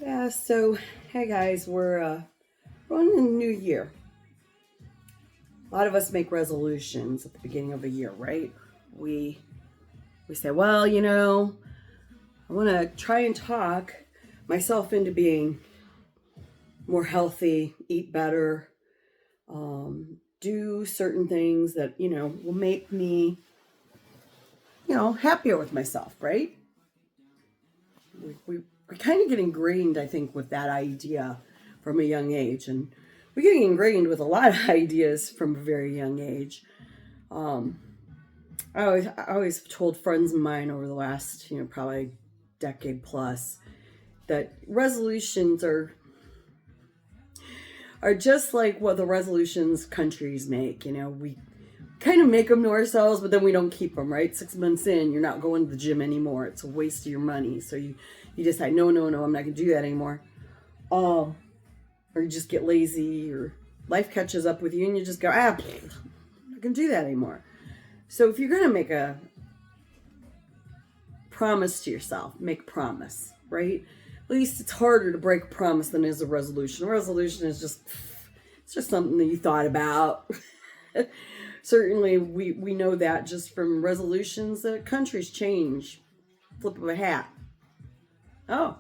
Yeah, so hey guys, we're on a new year. A lot of us make resolutions at the beginning of a year, right? We we say, well, I want to try and talk myself into being more healthy, eat better, do certain things that will make me happier with myself, right? We kind of get ingrained, I think, with that idea from a young age, and we get ingrained with a lot of ideas from a very young age. Um, I always told friends of mine over the last, probably decade plus, that resolutions are just like what the resolutions countries make. We kind of make them to ourselves, but then we don't keep them. Right, 6 months in, you're not going to the gym anymore. It's a waste of your money. So you decide, no, no, no, I'm not going to do that anymore. Um, or you just get lazy, or life catches up with you, and you just go, I'm not going to do that anymore. So if you're going to make a promise to yourself, make a promise, right? At least it's harder to break a promise than it is a resolution. A resolution is just something that you thought about. Certainly, we know that just from resolutions that countries change. Flip of a hat. Oh,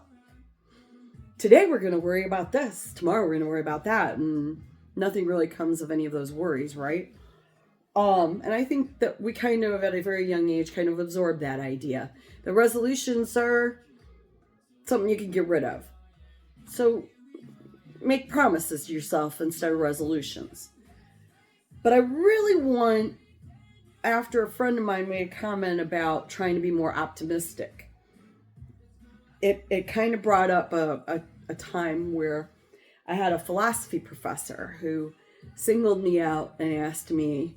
today we're going to worry about this. Tomorrow we're going to worry about that. And nothing really comes of any of those worries, right? And I think that we kind of, at a very young age, kind of absorb that idea. The resolutions are something you can get rid of. So make promises to yourself instead of resolutions. But I really want, after a friend of mine made a comment about trying to be more optimistic, it kind of brought up a time where I had a philosophy professor who singled me out and asked me,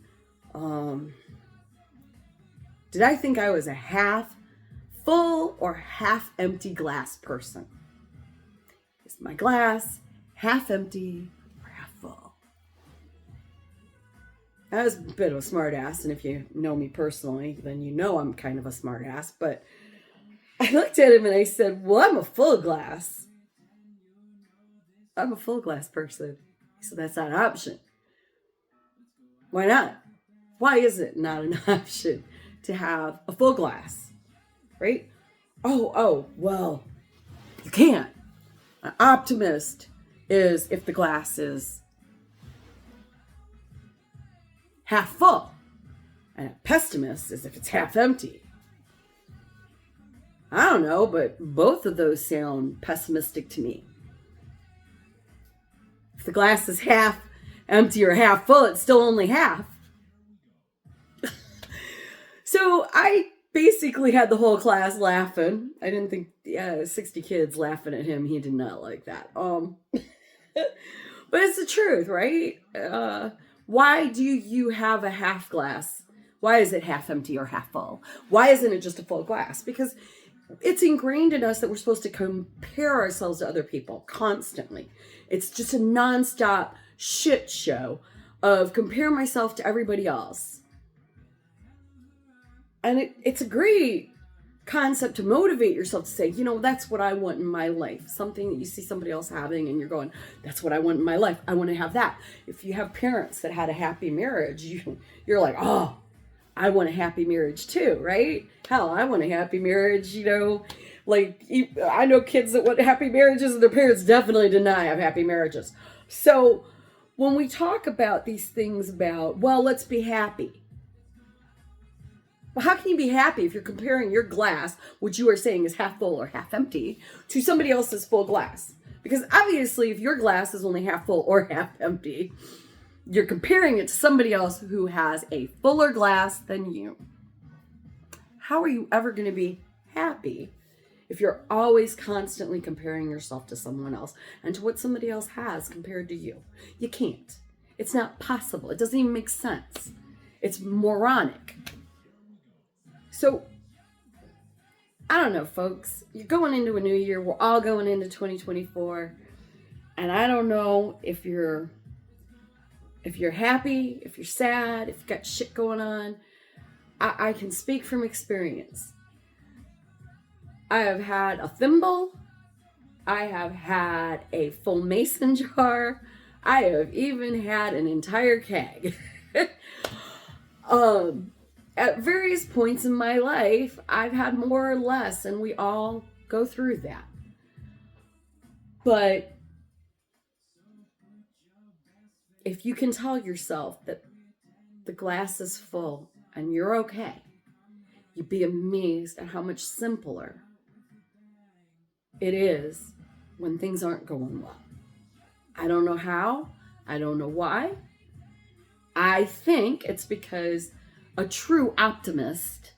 did I think I was a half full or half empty glass person? Is my glass half empty or half full? I was a bit of a smart ass, and if you know me personally, then you know I'm kind of a smart ass. But I looked at him and I said, well, I'm a full glass. I'm a full glass person. So that's not an option. Why not? Why is it not an option to have a full glass? Right? Well, you can't. An optimist is if the glass is half full, and a pessimist is if it's half empty. I don't know, but both of those sound pessimistic to me. If the glass is half empty or half full, it's still only half. So I basically had the whole class laughing. I didn't think 60 kids laughing at him. He did not like that. But it's the truth, right? Why do you have a half glass? Why is it half empty or half full? Why isn't it just a full glass? Because it's ingrained in us that we're supposed to compare ourselves to other people constantly. It's just a nonstop shit show of compare myself to everybody else. And it's a great concept to motivate yourself to say, that's what I want in my life. Something that you see somebody else having and you're going, that's what I want in my life. I want to have that. If you have parents that had a happy marriage, you're like, oh, I want a happy marriage too, right? Hell, I want a happy marriage, like I know kids that want happy marriages and their parents definitely deny have happy marriages. So when we talk about these things about, well, let's be happy. Well, how can you be happy if you're comparing your glass, which you are saying is half full or half empty, to somebody else's full glass? Because obviously, if your glass is only half full or half empty, you're comparing it to somebody else who has a fuller glass than you. How are you ever going to be happy if you're always constantly comparing yourself to someone else and to what somebody else has compared to you? You can't. It's not possible. It doesn't even make sense. It's moronic. So, I don't know, folks. You're going into a new year. We're all going into 2024. And I don't know if you're happy, if you're sad, if you've got shit going on. I can speak from experience. I have had a thimble I have had a full mason jar. I have even had an entire keg. um, at various points in my life, I've had more or less, and we all go through that. But if you can tell yourself that the glass is full and you're okay, you'd be amazed at how much simpler it is when things aren't going well. I don't know how. I don't know why. I think it's because a true optimist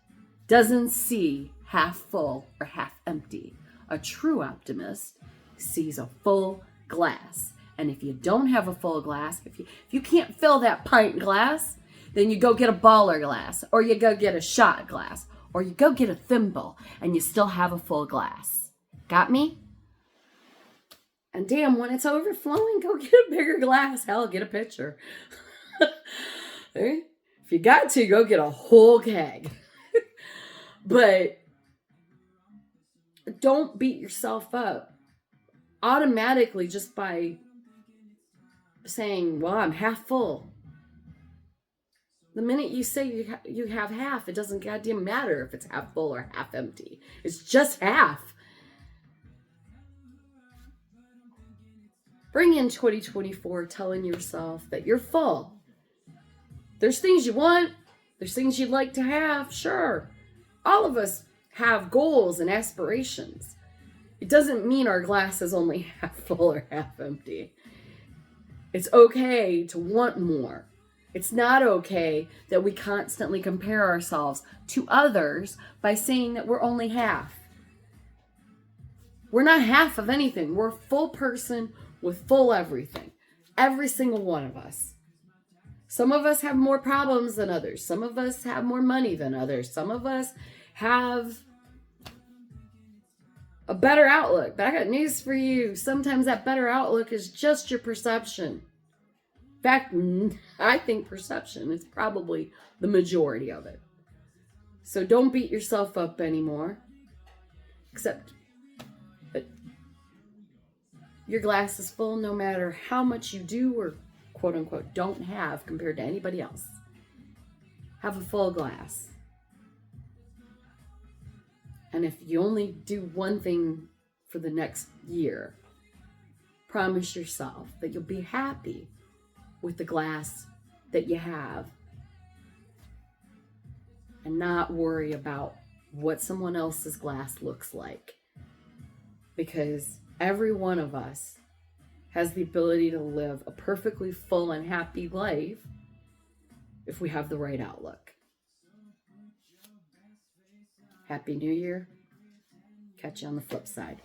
doesn't see half full or half empty. A true optimist sees a full glass. And if you don't have a full glass, if you can't fill that pint glass, then you go get a baller glass, or you go get a shot glass, or you go get a thimble, and you still have a full glass. Got me? And damn, when it's overflowing, go get a bigger glass. Hell, get a pitcher. If you got to, go get a whole keg. But don't beat yourself up automatically just by saying, well, I'm half full. The minute you say you have half, it doesn't goddamn matter if it's half full or half empty. It's just half. Bring in 2024 telling yourself that you're full. There's things you want. There's things you'd like to have. Sure. All of us have goals and aspirations. It doesn't mean our glass is only half full or half empty. It's okay to want more. It's not okay that we constantly compare ourselves to others by saying that we're only half. We're not half of anything. We're a full person with full everything. Every single one of us. Some of us have more problems than others. Some of us have more money than others. Some of us have a better outlook. But I got news for you. Sometimes that better outlook is just your perception. In fact, I think perception is probably the majority of it. So don't beat yourself up anymore. Except that your glass is full no matter how much you do or quote unquote don't have compared to anybody else. Have a full glass. And if you only do one thing for the next year, promise yourself that you'll be happy with the glass that you have and not worry about what someone else's glass looks like. Because every one of us has the ability to live a perfectly full and happy life if we have the right outlook. Happy New Year. Catch you on the flip side.